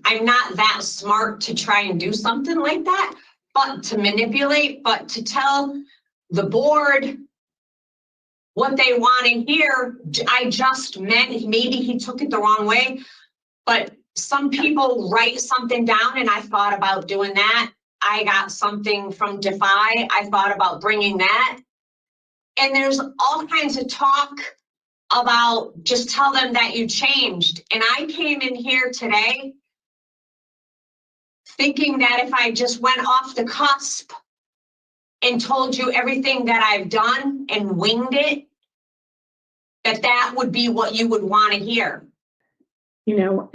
I'm not that smart to try and do something like that, but to manipulate, but to tell the board what they want to hear. I just meant, maybe he took it the wrong way, but some people write something down, and I thought about doing that. I got something from Defy. I thought about bringing that. And there's all kinds of talk about just tell them that you changed. And I came in here today thinking that if I just went off the cusp and told you everything that I've done and winged it, that would be what you would want to hear. You know,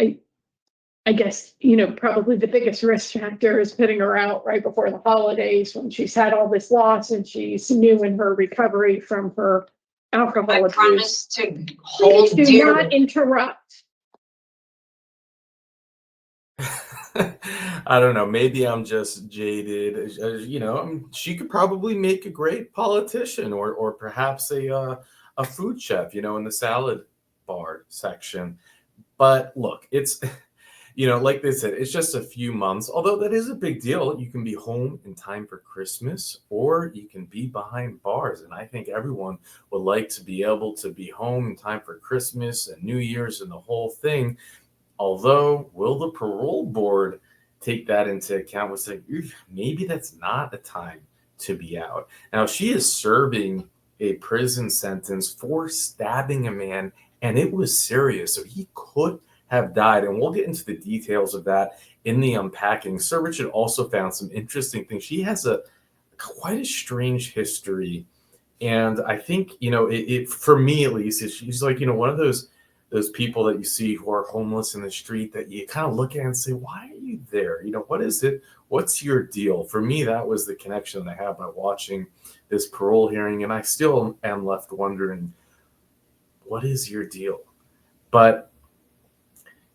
I guess, probably the biggest risk factor is putting her out right before the holidays when she's had all this loss and she's new in her recovery from her alcohol abuse. I promise to hold Please do dear. not interrupt. I don't know. Maybe I'm just jaded. She could probably make a great politician, or perhaps a food chef, in the salad bar section. But look, it's, like they said, it's just a few months, although that is a big deal. You can be home in time for Christmas, or you can be behind bars. And I think everyone would like to be able to be home in time for Christmas and New Year's and the whole thing. Although, will the parole board take that into account? We'll say, maybe that's not a time to be out. Now, she is serving a prison sentence for stabbing a man, and it was serious. So he could have died. And we'll get into the details of that in the unpacking. Sir Richard also found some interesting things. She has quite a strange history. And I think, it for me at least, she's like, one of those people that you see who are homeless in the street that you kind of look at and say, why are you there? What is it? What's your deal? For me, that was the connection that I had by watching this parole hearing. And I still am left wondering, what is your deal? But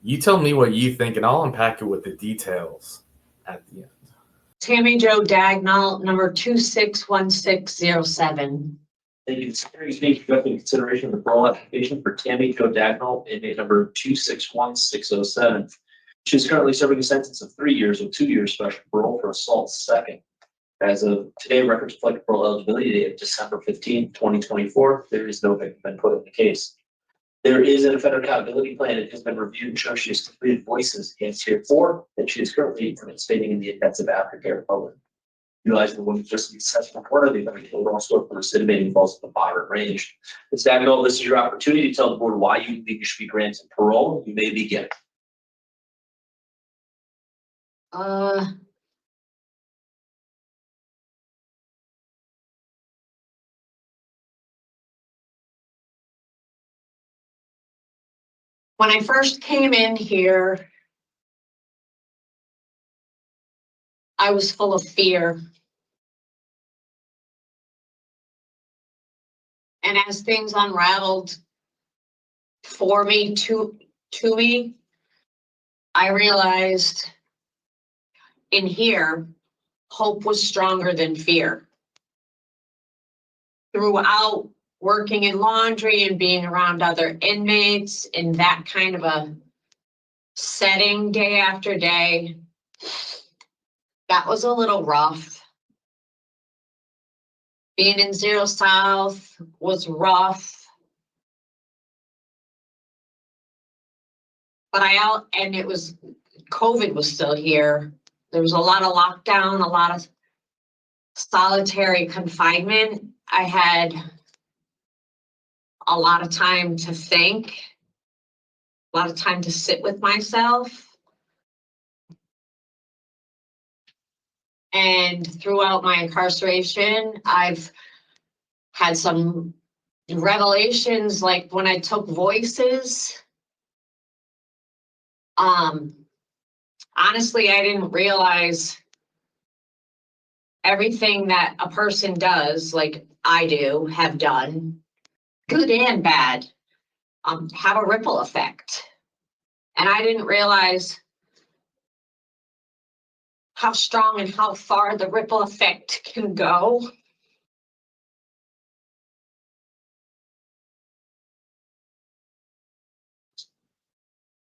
you tell me what you think, and I'll unpack it with the details at the end. Tamijo D DOC, number 261607. Thank you. The hearing is being conducted in consideration of the parole application for Tamijo D DOC, inmate number 261607. She is currently serving a sentence of 3 years with 2 years special parole for assault second. As of today, records reflect parole eligibility date of December 15, 2024. There is no victim been put in the case. There is an offender accountability plan. It has been reviewed and shows she has completed voices against Tier 4, and she is currently participating in the intensive aftercare program. Utilizing the woman's just assessment report, the overall score for recidivating falls in the moderate range. Ms. Dagnall, this is your opportunity to tell the board why you think you should be granted parole. You may begin. When I first came in here, I was full of fear. And as things unraveled for me, to me, I realized in here, hope was stronger than fear. Throughout working in laundry and being around other inmates in that kind of a setting day after day, that was a little rough. Being in Zero South was rough. But and it was, COVID was still here. There was a lot of lockdown, a lot of solitary confinement. I had a lot of time to think, a lot of time to sit with myself. And throughout my incarceration, I've had some revelations, like when I took voices. Honestly, I didn't realize everything that a person does, like I do, have done, good and bad, have a ripple effect. And I didn't realize how strong and how far the ripple effect can go.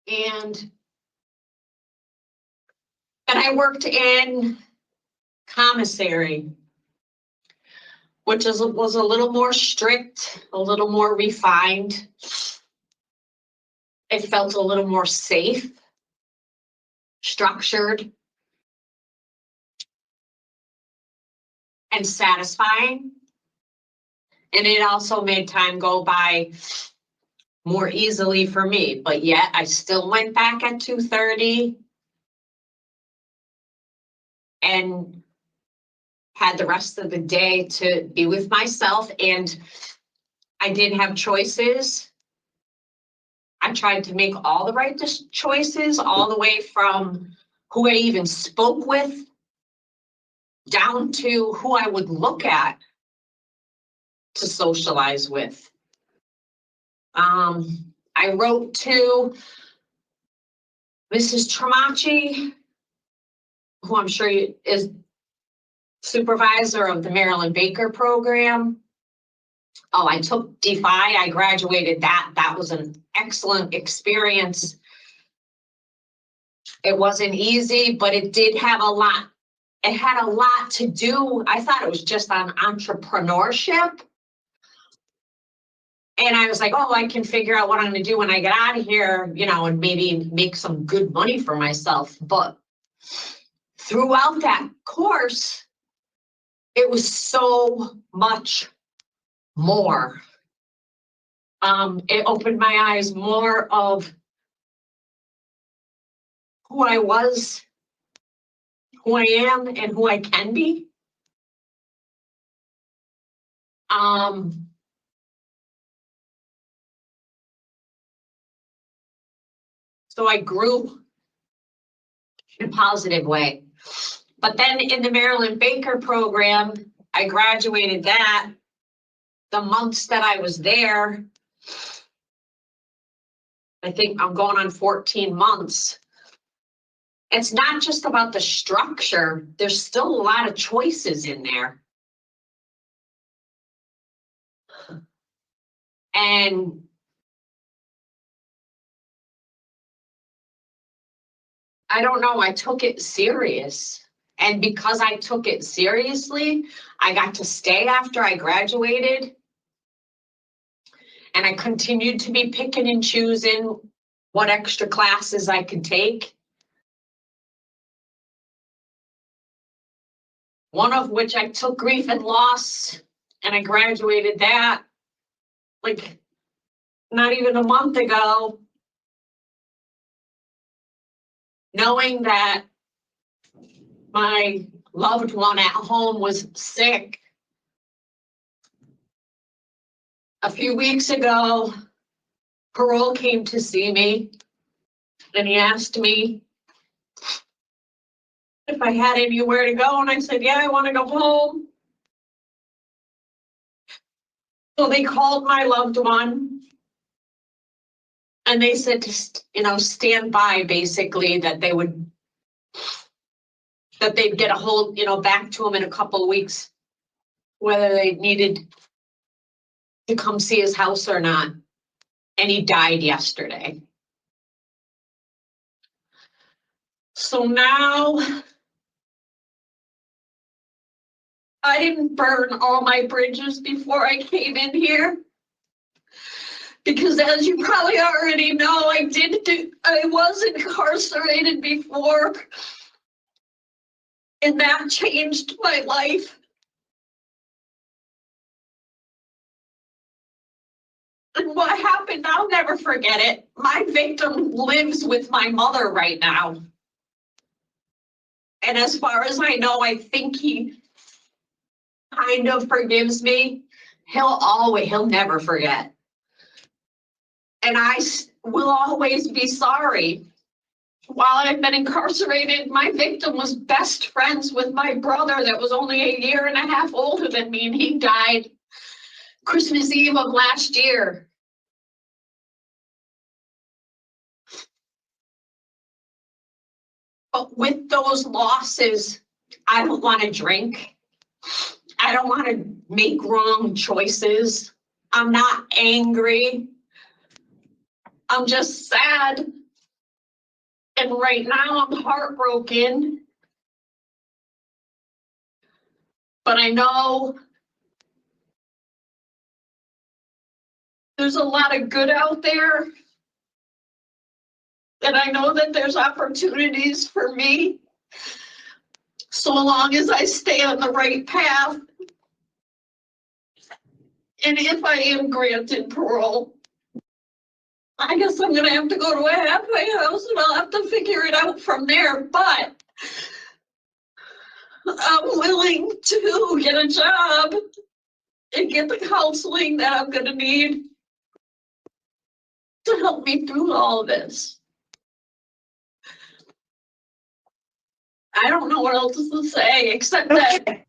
And And I worked in commissary, which was a little more strict, a little more refined. It felt a little more safe, structured, and satisfying. And it also made time go by more easily for me, but yet I still went back at 2:30 and had the rest of the day to be with myself. And I did have choices. I tried to make all the right choices, all the way from who I even spoke with down to who I would look at to socialize with. I wrote to Mrs. Tramaci, who I'm sure is supervisor of the Maryland Baker program. Oh, I took DeFi. I graduated that. That was an excellent experience. It wasn't easy, but it did have a lot. It had a lot to do. I thought it was just on entrepreneurship. And I was like, oh, I can figure out what I'm going to do when I get out of here, you know, and maybe make some good money for myself. But throughout that course, it was so much more. It opened my eyes more of who I was, who I am, and who I can be. So I grew in a positive way. But then in the Maryland Baker program, I graduated that. The months that I was there, I think I'm going on 14 months. It's not just about the structure. There's still a lot of choices in there. And I don't know, I took it serious. And because I took it seriously, I got to stay after I graduated. And I continued to be picking and choosing what extra classes I could take. One of which I took grief and loss, and I graduated that like not even a month ago, knowing that my loved one at home was sick. A few weeks ago, Parole came to see me, and he asked me if I had anywhere to go, and I said, yeah, I want to go home. So they called my loved one, and they said to, you know, stand by, basically, that they'd get a hold, you know, back to him in a couple of weeks, whether they needed to come see his house or not. And he died yesterday. So now I didn't burn all my bridges before I came in here, because as you probably already know, I was incarcerated before, and that changed my life. And what happened, I'll never forget it. My victim lives with my mother right now. And as far as I know, I think he kind of forgives me. He'll never forget. And I will always be sorry. While I've been incarcerated, my victim was best friends with my brother that was only a year and a half older than me, and he died Christmas Eve of last year. But with those losses, I don't want to drink. I don't want to make wrong choices. I'm not angry. I'm just sad. And right now I'm heartbroken. But I know there's a lot of good out there. And I know that there's opportunities for me. So long as I stay on the right path. And if I am granted parole, I guess I'm gonna have to go to a halfway house and I'll have to figure it out from there, but I'm willing to get a job and get the counseling that I'm gonna need to help me through all of this. I don't know what else to say, except that Okay.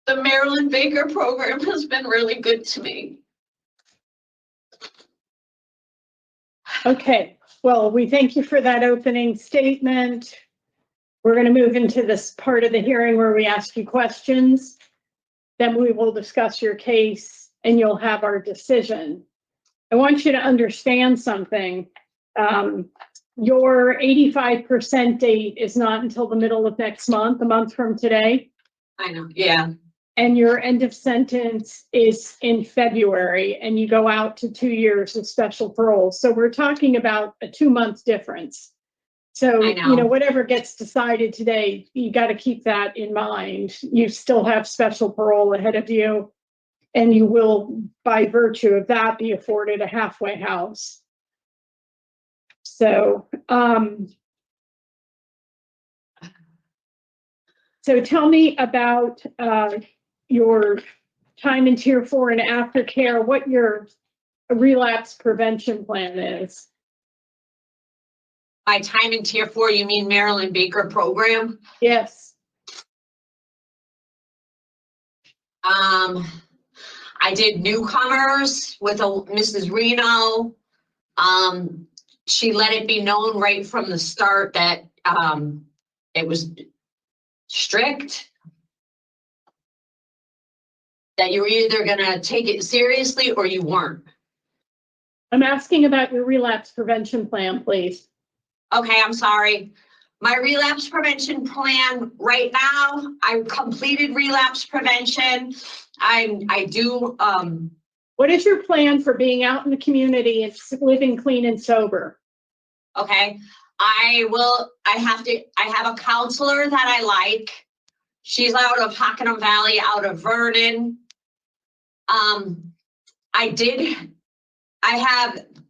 the Marilyn Baker program has been really good to me. Okay, well, we thank you for that opening statement. We're going to move into this part of the hearing where we ask you questions. Then we will discuss your case and you'll have our decision. I want you to understand something. Your 85% date is not until the middle of next month, a month from today. I know, yeah. And your end of sentence is in February and you go out to 2 years of special parole. So we're talking about a 2-month difference. So, I know. whatever gets decided today, you got to keep that in mind. You still have special parole ahead of you and you will, by virtue of that, be afforded a halfway house. So, so tell me about, your time in tier 4 and aftercare, what your relapse prevention plan is. By time in tier 4, you mean Marilyn Baker program? Yes. I did newcomers with Mrs. Reno. She let it be known right from the start that it was strict. That you were either gonna take it seriously or you weren't. I'm asking about your relapse prevention plan, please. Okay, I'm sorry. My relapse prevention plan right now, I completed relapse prevention. I do. What is your plan for being out in the community and living clean and sober? Okay, I have a counselor that I like. She's out of Hockenham Valley, out of Vernon.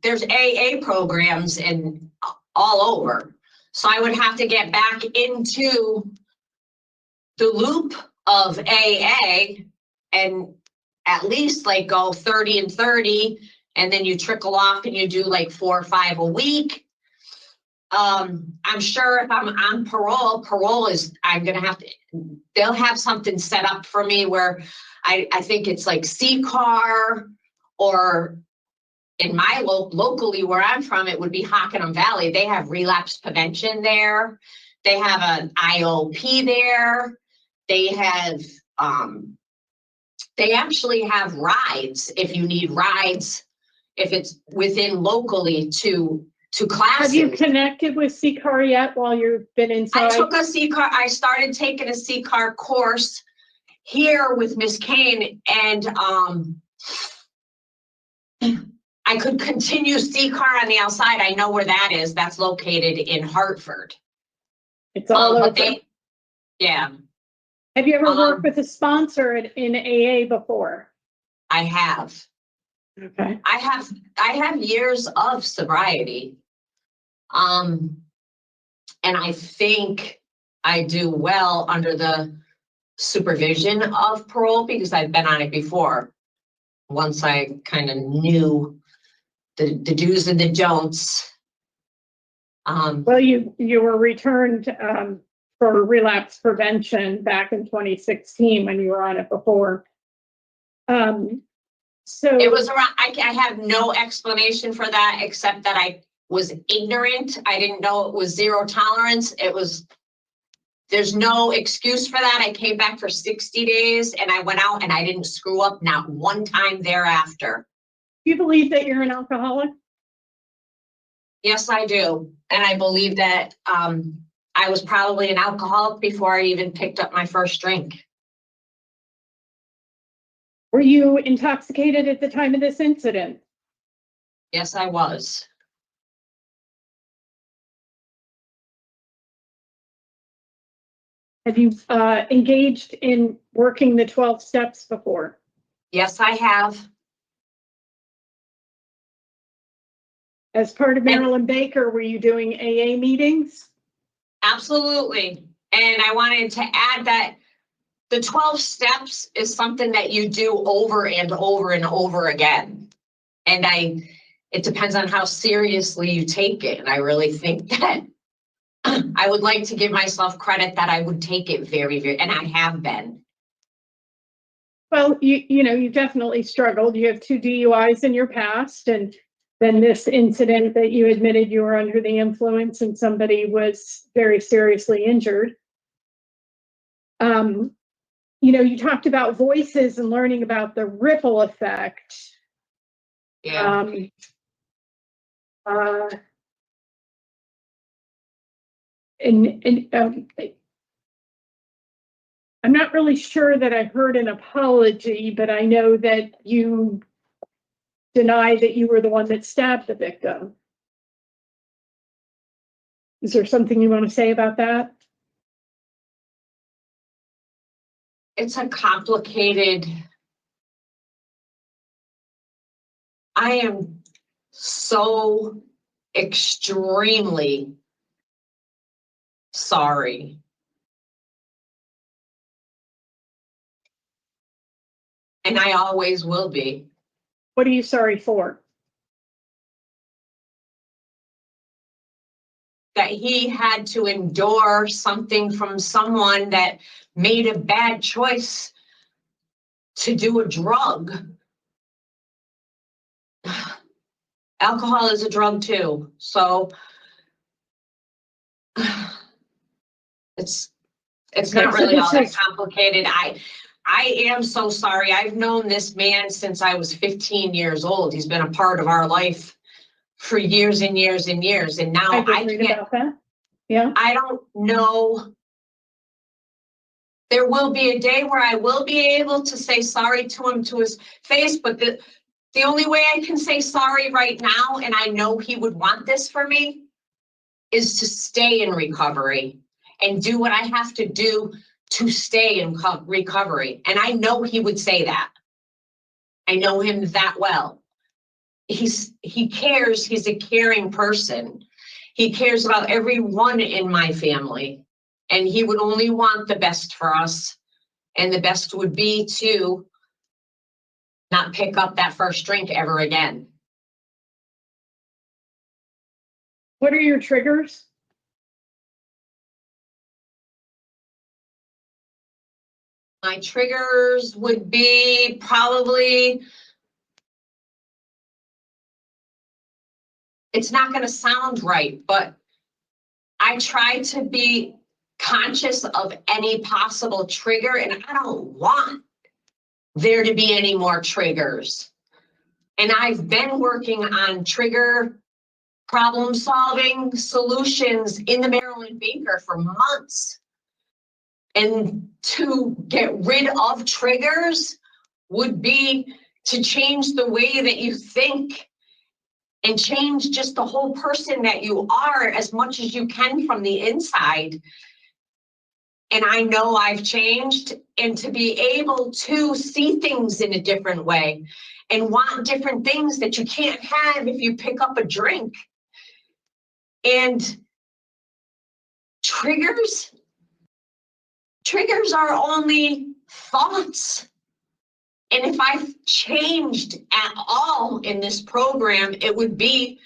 There's AA programs in all over. So I would have to get back into the loop of AA and at least like go 30 and 30, and then you trickle off and you do like 4 or 5 a week. I'm sure if I'm on parole is, they'll have something set up for me where I think it's like CCAR, or in my locally where I'm from, it would be Hockenham Valley. They have relapse prevention there. They have an IOP there. They have, they actually have rides if you need rides, if it's within locally to classes. Have you connected with CCAR yet while you've been inside? I took a CCAR, I started taking a CCAR course here with Miss Kane, and I could continue CCAR on the outside. I know where that is. That's located in Hartford. It's all over. Yeah. Have you ever worked with a sponsor in AA before? I have. Okay. I have years of sobriety. And I think I do well under the supervision of parole because I've been on it before. Once I kind of knew the do's and the don'ts. Well, you were returned for relapse prevention back in 2016 when you were on it before. So it was around, I have no explanation for that except that I was ignorant. I didn't know it was zero tolerance. There's no excuse for that. I came back for 60 days and I went out and I didn't screw up not one time thereafter. Do you believe that you're an alcoholic? Yes, I do. And I believe that I was probably an alcoholic before I even picked up my first drink. Were you intoxicated at the time of this incident? Yes, I was. Have you engaged in working the 12 steps before? Yes, I have. As part of Marilyn Baker, were you doing AA meetings? Absolutely. And I wanted to add that the 12 steps is something that you do over and over and over again. And it depends on how seriously you take it. And I really think that I would like to give myself credit that I would take it very, very, and I have been. Well, you definitely struggled. You have 2 DUIs in your past, and then this incident that you admitted you were under the influence and somebody was very seriously injured. You talked about voices and learning about the ripple effect. Yeah. I'm not really sure that I heard an apology, but I know that you deny that you were the one that stabbed the victim. Is there something you want to say about that? It's a complicated. I am so extremely sorry. And I always will be. What are you sorry for? That he had to endure something from someone that made a bad choice to do a drug. Alcohol is a drug too, so it's not really all that complicated. I am so sorry. I've known this man since I was 15 years old. He's been a part of our life for years and years and years. And now I read can't, about that. Yeah. I don't know. There will be a day where I will be able to say sorry to him to his face, but the only way I can say sorry right now, and I know he would want this for me, is to stay in recovery and do what I have to do to stay in recovery. And I know he would say that. I know him that well. He cares. He's a caring person. He cares about everyone in my family, and he would only want the best for us. And the best would be to not pick up that first drink ever again. What are your triggers? My triggers would be probably, it's not going to sound right, but I try to be conscious of any possible trigger, and I don't want there to be any more triggers. And I've been working on trigger problem solving solutions in the Marilyn Baker for months. And to get rid of triggers would be to change the way that you think and change just the whole person that you are as much as you can from the inside. And I know I've changed, and to be able to see things in a different way and want different things that you can't have if you pick up a drink. And triggers are only thoughts. And if I've changed at all in this program, it would be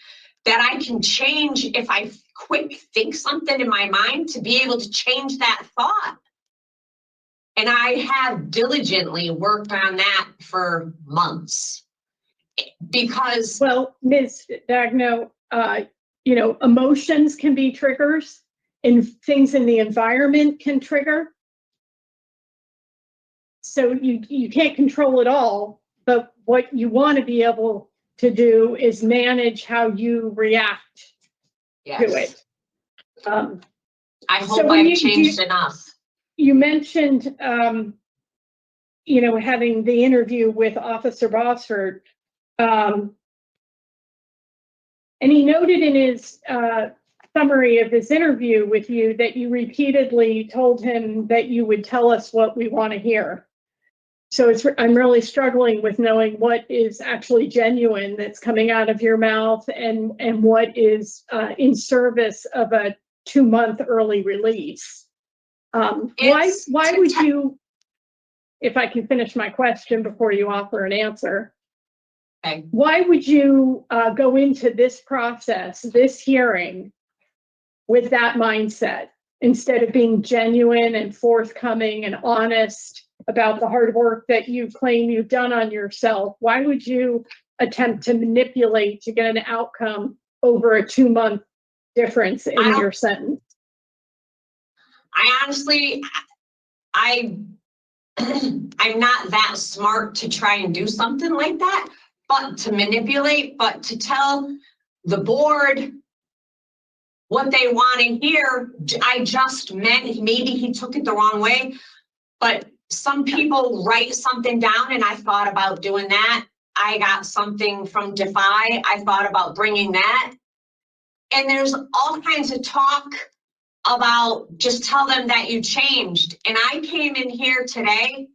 that I can change if I quick think something in my mind to be able to change that thought. And I have diligently worked on that for months because. Well, Ms. Dagno, emotions can be triggers, and things in the environment can trigger. So you can't control it all, but what you want to be able to do is manage how you react Yes. it. Um, I So hope when I've you- changed enough. you mentioned, you know, having the interview with Officer Bosford. And he noted in his summary of his interview with you that you repeatedly told him that you would tell us what we want to hear. So I'm really struggling with knowing what is actually genuine that's coming out of your mouth and what is in service of a 2-month early release. Why would you, if I can finish my question before you offer an answer, Okay. why would you go into this process, this hearing, with that mindset instead of being genuine and forthcoming and honest about the hard work that you claim you've done on yourself? Why would you attempt to manipulate to get an outcome over a 2-month difference in your sentence? I honestly, I'm not that smart to try and do something like that, but to manipulate, but to tell the board what they want to hear. I just meant, maybe he took it the wrong way, but some people write something down, and I thought about doing that. I got something from Defy. I thought about bringing that. And there's all kinds of talk about just tell them that you changed. And I came in here today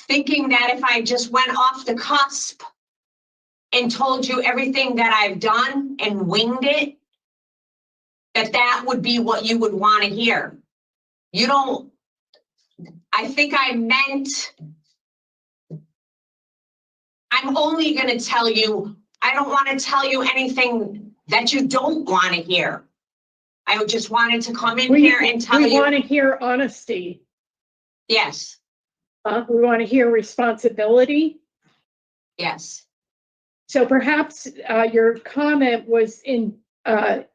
thinking that if I just went off the cusp and told you everything that I've done and winged it, that would be what you would want to hear. You don't, I think I meant, I'm only going to tell you, I don't want to tell you anything that you don't want to hear. I just wanted to come in here and tell you. We want to hear honesty. Yes, We want to hear responsibility. yes. So perhaps your comment was in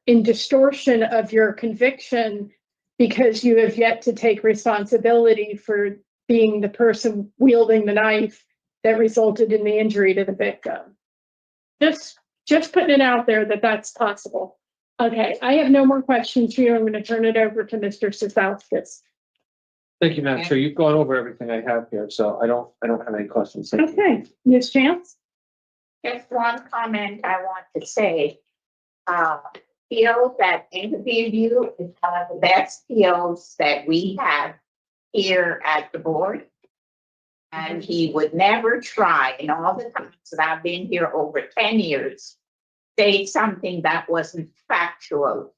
distortion of your conviction because you have yet to take responsibility for being the person wielding the knife that resulted in the injury to the victim. Just putting it out there that that's possible. Okay, I have no more questions for you. I'm going to turn it over to Mr. Sosowskis. Thank you, Madam Chair. You've gone over everything I have here, so I don't have any questions. Thank you. Okay, Ms. Chance? Just one comment I want to say. PO that interviewed you is one of the best POs that we have here at the board. And he would never try, in all the times that I've been here over 10 years, say something that wasn't factual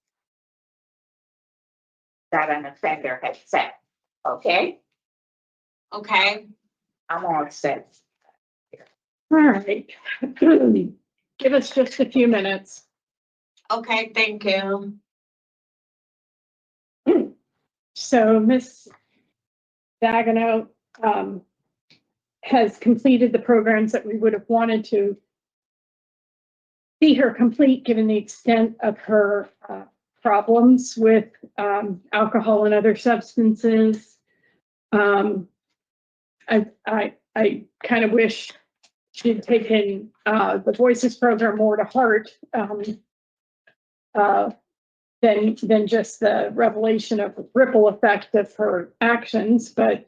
that an offender had said. Okay? Okay. I'm all set. All right. Give us just a few minutes. Okay, thank you. So Ms. Dagenot has completed the programs that we would have wanted to see her complete, given the extent of her problems with alcohol and other substances. I kind of wish she'd taken the Voices program more to heart than just the revelation of the ripple effect of her actions, but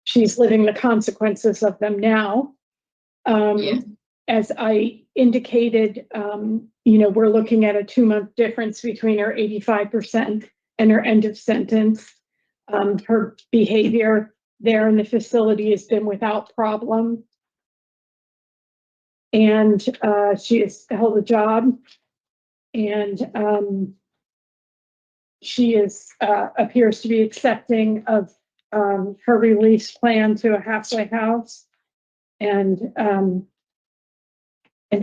she's living the consequences of them now. Yeah. As I indicated, we're looking at a 2-month difference between her 85% and her end of sentence. Her behavior there in the facility has been without problem. And she has held a job, and she appears to be accepting of her release plan to a halfway house, and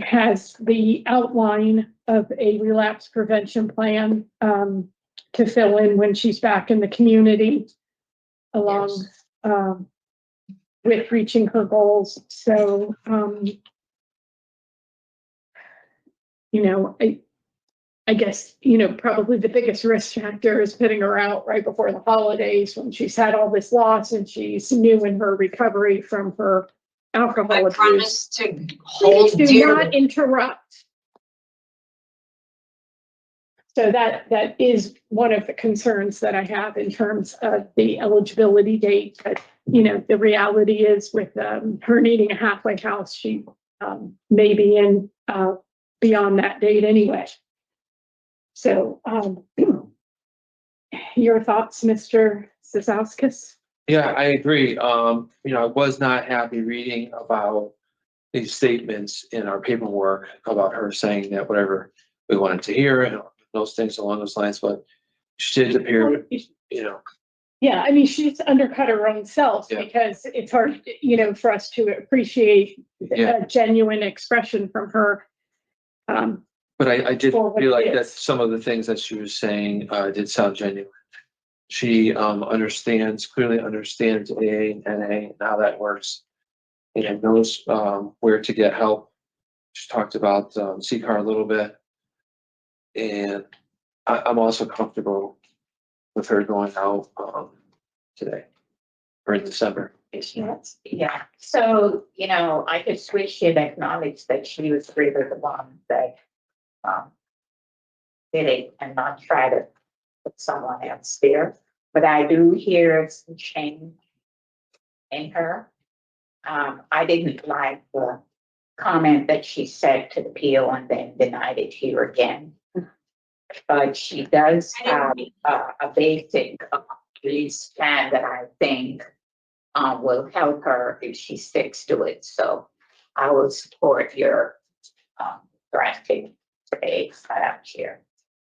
has the outline of a relapse prevention plan to fill in when she's back in the community, along with reaching her goals. So, I guess, probably the biggest risk factor is putting her out right before the holidays when she's had all this loss and she's new in her recovery from her alcohol I abuse. promise to hold Please do dear. not interrupt. So that is one of the concerns that I have in terms of the eligibility date. But, the reality is with her needing a halfway house, she may be in beyond that date anyway. So your thoughts, Mr. Sisauskis? Yeah, I agree. I was not happy reading about these statements in our paperwork about her saying that whatever we wanted to hear and those things along those lines, but she did appear, Yeah, I mean, she's undercut her own self Yeah. because it's hard, for us to appreciate Yeah. a genuine expression from her. But I did For what feel it like that is. some of the things that she was saying did sound genuine. She clearly understands AA and NA and how that works. And knows where to get help. She talked about CCAR a little bit. And I'm also comfortable with her going out today or in December. Yes. Yeah, so, I could wish and acknowledge that she was really the one that, did it and not try to put someone else there. But I do hear some shame in her. I didn't like the comment that she said to the PO and then denied it here again. But she does have a basic release plan that I think will help her if she sticks to it. So I will support your drafting today, Madam Chair.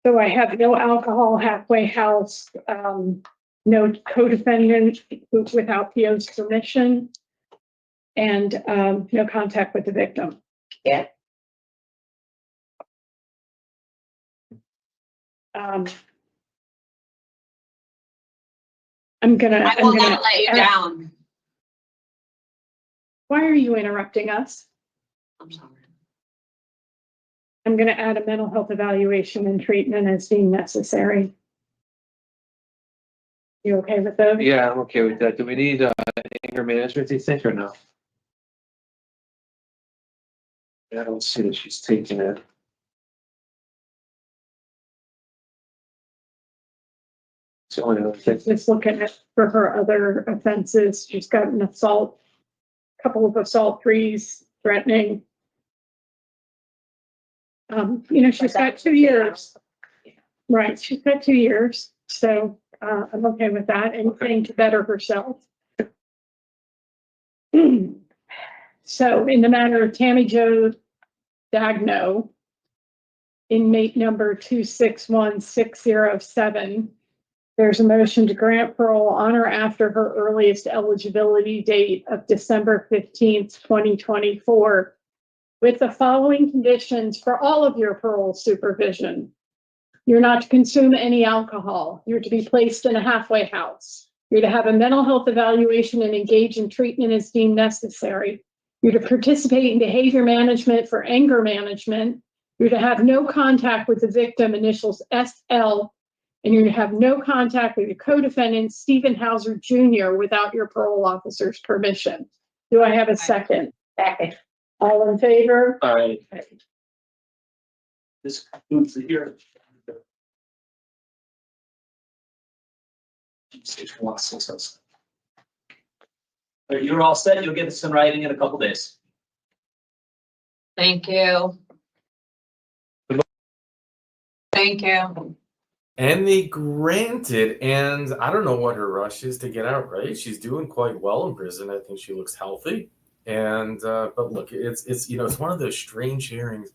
So I have no alcohol, halfway house, no co-defendant without PO's permission, and no contact with the victim. Yeah. I'm I will gonna not let you down. Why are you interrupting us? I'm sorry. I'm gonna add a mental health evaluation and treatment as deemed necessary. You okay with those? Yeah, I'm okay with that. Do we need anger management, do you think, or no? I don't see that she's taking it. It's the only other thing. Just looking at for her other offenses, she's got an assault, couple of assault threes, threatening. She's got 2 years, right? She's got 2 years, so I'm okay with that. Anything to better herself. So in the matter of Tamijo D inmate number 261607. There's a motion to grant parole on or after her earliest eligibility date of December 15th, 2024, with the following conditions for all of your parole supervision. You're not to consume any alcohol. You're to be placed in a halfway house. You're to have a mental health evaluation and engage in treatment as deemed necessary. You're to participate in behavior management for anger management. You're to have no contact with the victim, initials SL, and you're to have no contact with your co-defendant, Stephen Hauser Jr., without your parole officer's permission. Do I have a second? Second. All in favor? All right. This concludes the hearing. You're all set. You'll get this in writing in a couple days. Thank you. Thank you. And they granted, and I don't know what her rush is to get out, right? She's doing quite well in prison. I think she looks healthy. And but look, it's one of those strange hearings.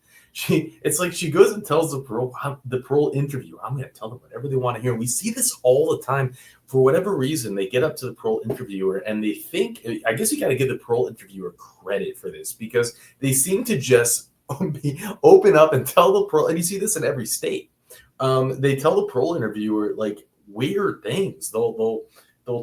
It's like she goes and tells the parole interviewer, I'm gonna tell them whatever they want to hear. And we see this all the time. For whatever reason, they get up to the parole interviewer and they think, I guess you gotta give the parole interviewer credit for this, because they seem to just open up and tell the parole, and you see this in every state. They tell the parole interviewer like weird things. They'll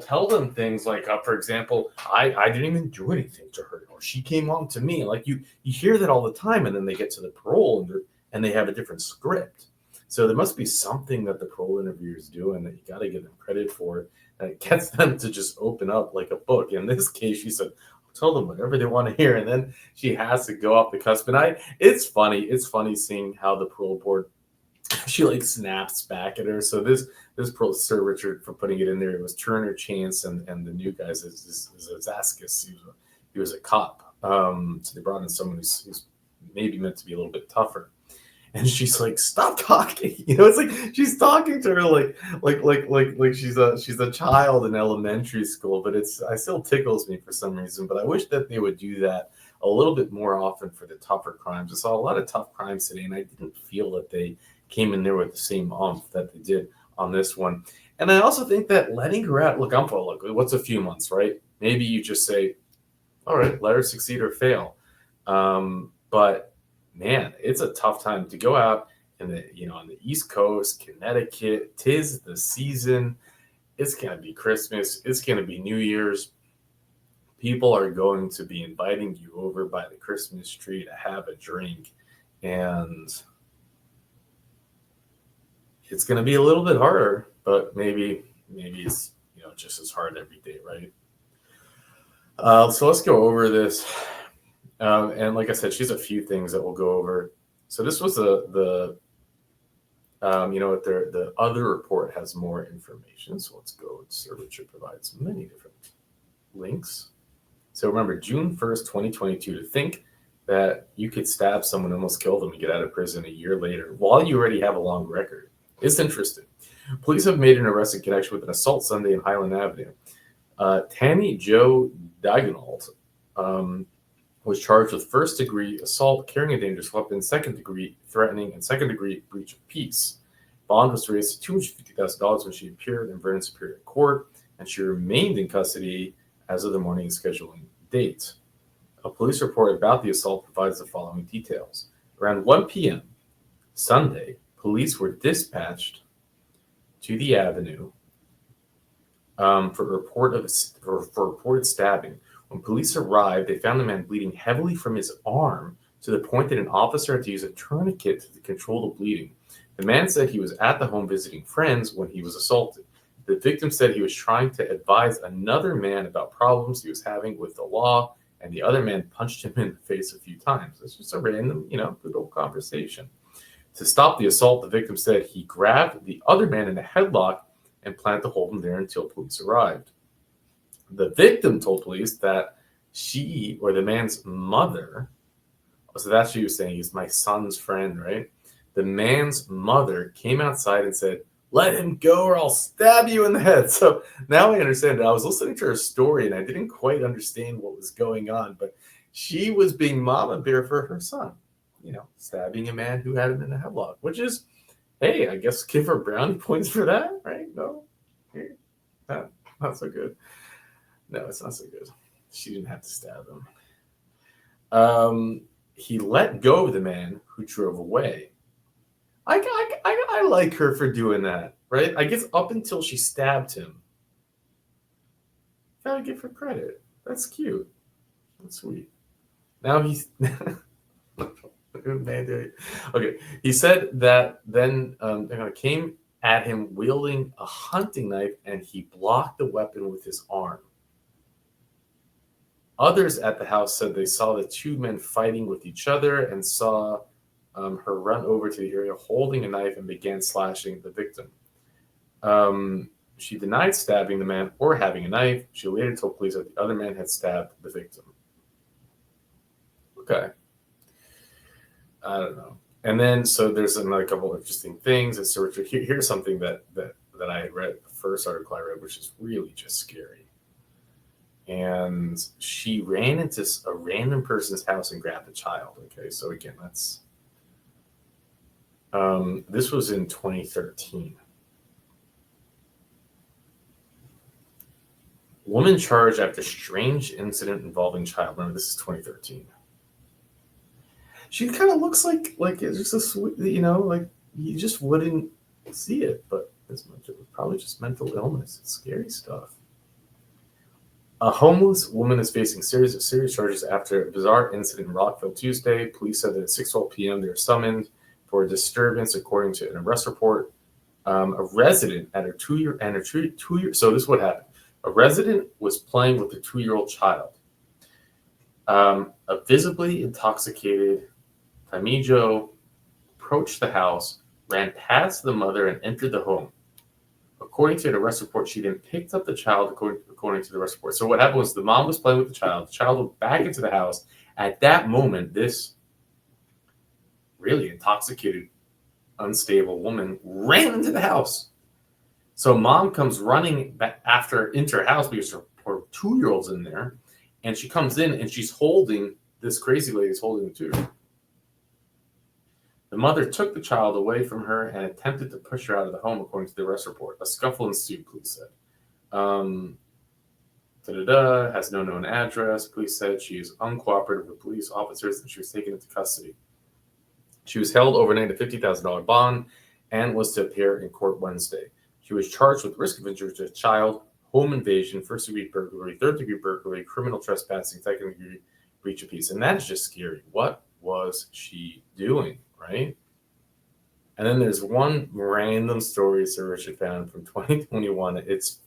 tell them things like, for example, I didn't even do anything to her, or she came on to me. Like you hear that all the time, and then they get to the parole and they have a different script. So there must be something that the parole interviewer is doing that you got to give them credit for, and it gets them to just open up like a book. In this case, she said, I'll tell them whatever they want to hear, and then she has to go off the cusp. And it's funny seeing how the parole board she like snaps back at her. So this pro Sir Richard for putting it in there. It was Turner, Chance, and the new guys is Zaskus. He was a cop. So they brought in someone who's maybe meant to be a little bit tougher. And she's like, "Stop talking!" You know, it's like she's talking to her like she's a child in elementary school. But it still tickles me for some reason. But I wish that they would do that a little bit more often for the tougher crimes. I saw a lot of tough crimes today, and I didn't feel that they came in there with the same oomph that they did on this one. And I also think that letting her out, look, what's a few months, right? Maybe you just say, all right, let her succeed or fail. But man, it's a tough time to go out on the East Coast, Connecticut. 'Tis the season. It's going to be Christmas. It's going to be New Year's. People are going to be inviting you over by the Christmas tree to have a drink. And it's going to be a little bit harder, but maybe it's just as hard every day, right? So let's go over this. And like I said, she's a few things that we'll go over. So this was the other report has more information. So let's go. Sir Richard provides many different links. So remember, June 1st, 2022, to think that you could stab someone, almost kill them, and get out of prison a year later while you already have a long record. It's interesting. Police have made an arrest in connection with an assault Sunday in Highland Avenue. Tamijo D DOC was charged with first-degree assault, carrying a dangerous weapon, second-degree threatening, and second-degree breach of peace. Bond was raised to $250,000 when she appeared in Vernon Superior Court, and she remained in custody as of the morning scheduling date. A police report about the assault provides the following details. Around 1 p.m. Sunday, police were dispatched to the avenue for reported stabbing. When police arrived, they found the man bleeding heavily from his arm to the point that an officer had to use a tourniquet to control the bleeding. The man said he was at the home visiting friends when he was assaulted. The victim said he was trying to advise another man about problems he was having with the law, and the other man punched him in the face a few times. It's just a random, good old conversation. To stop the assault, the victim said he grabbed the other man in a headlock and planned to hold him there until police arrived. The victim told police that she, or the man's mother, so that's what she was saying, he's my son's friend, right? The man's mother came outside and said, "Let him go or I'll stab you in the head." So now I understand it. I was listening to her story and I didn't quite understand what was going on, but she was being mama bear for her son, stabbing a man who had him in a headlock, which is, hey, I guess give her brownie points for that, right? No, not so good. No, it's not so good. She didn't have to stab him. He let go of the man who drove away. I like her for doing that, right? I guess up until she stabbed him. Gotta give her credit. That's cute. That's sweet. Now he's okay. He said that then came at him wielding a hunting knife and he blocked the weapon with his arm. Others at the house said they saw the two men fighting with each other and saw her run over to the area holding a knife and began slashing the victim. She denied stabbing the man or having a knife. She later told police that the other man had stabbed the victim. Okay. I don't know. And then, so there's another couple of interesting things. And so here's something that I had read, the first article I read, which is really just scary. And she ran into a random person's house and grabbed a child. Okay, so again, that's this was in 2013. Woman charged after strange incident involving child. Remember, this is 2013. She kind of looks like it's just a sweet, like you just wouldn't see it, but it's probably just mental illness. It's scary stuff. A homeless woman is facing serious charges after a bizarre incident in Rockville Tuesday. Police said that at 6:12 p.m. they were summoned for a disturbance, according to an arrest report. A resident at her two-year. So this is what happened. A resident was playing with a 2-year-old child. A visibly intoxicated Tamijo approached the house, ran past the mother and entered the home. According to the arrest report, she then picked up the child, according to the arrest report. So what happened was the mom was playing with the child went back into the house. At that moment, this really intoxicated, unstable woman ran into the house. So mom comes running back into her house because her 2-year-old's in there. And she comes in and she's holding, this crazy lady's holding the 2-year-old. The mother took the child away from her and attempted to push her out of the home, according to the arrest report. A scuffle ensued, police said. Has no known address. Police said she is uncooperative with police officers and she was taken into custody. She was held overnight at $50,000 bond and was to appear in court Wednesday. She was charged with risk of injury to a child, home invasion, first-degree burglary, third-degree burglary, criminal trespassing, second-degree breach of peace. And that is just scary. What was she doing, right? And then there's one random story Sir Richard found from 2021. It's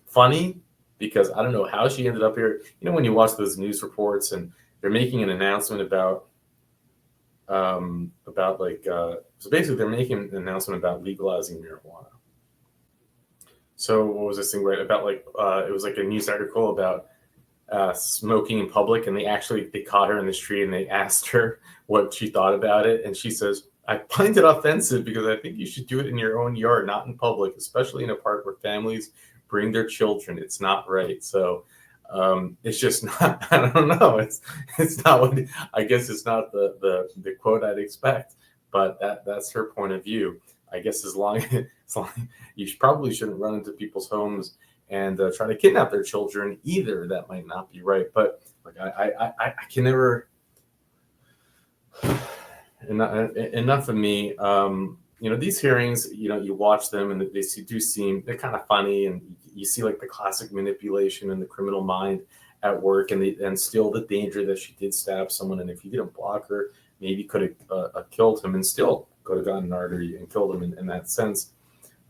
funny because I don't know how she ended up here. You know, when you watch those news reports and they're making an announcement about so basically they're making an announcement about legalizing marijuana. So what was this thing right about it was like a news article about smoking in public, and they caught her in the street and they asked her what she thought about it, and she says, I find it offensive because I think you should do it in your own yard, not in public, especially in a park where families bring their children. It's not right. So it's just not, I don't know. It's not what, I guess it's not the quote I'd expect, but that's her point of view. I guess as long you probably shouldn't run into people's homes and try to kidnap their children either. That might not be right. But like I can never, enough of me. These hearings, you watch them and they're kind of funny, and you see like the classic manipulation in the criminal mind at work, and still the danger that she did stab someone, and if he didn't block her, maybe could have killed him, and still could have gotten an artery and killed him in that sense.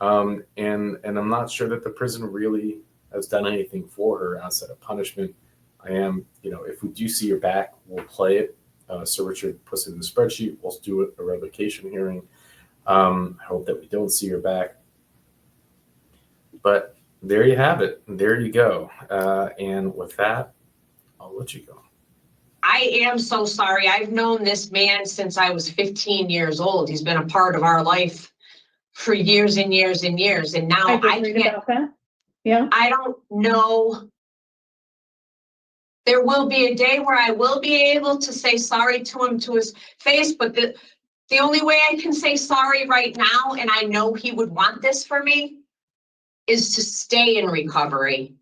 And I'm not sure that the prison really has done anything for her outside of punishment. If we do see her back, we'll play it. Sir Richard puts it in the spreadsheet. We'll do a revocation hearing. I hope that we don't see her back. But there you have it. There you go. And with that, I'll let you go. I am so sorry. I've known this man since I was 15 years old. He's been a part of our life for years and years and years. And now I did read about that. Yeah. I don't know. There will be a day where I will be able to say sorry to him to his face, but the only way I can say sorry right now, and I know he would want this for me, is to stay in recovery.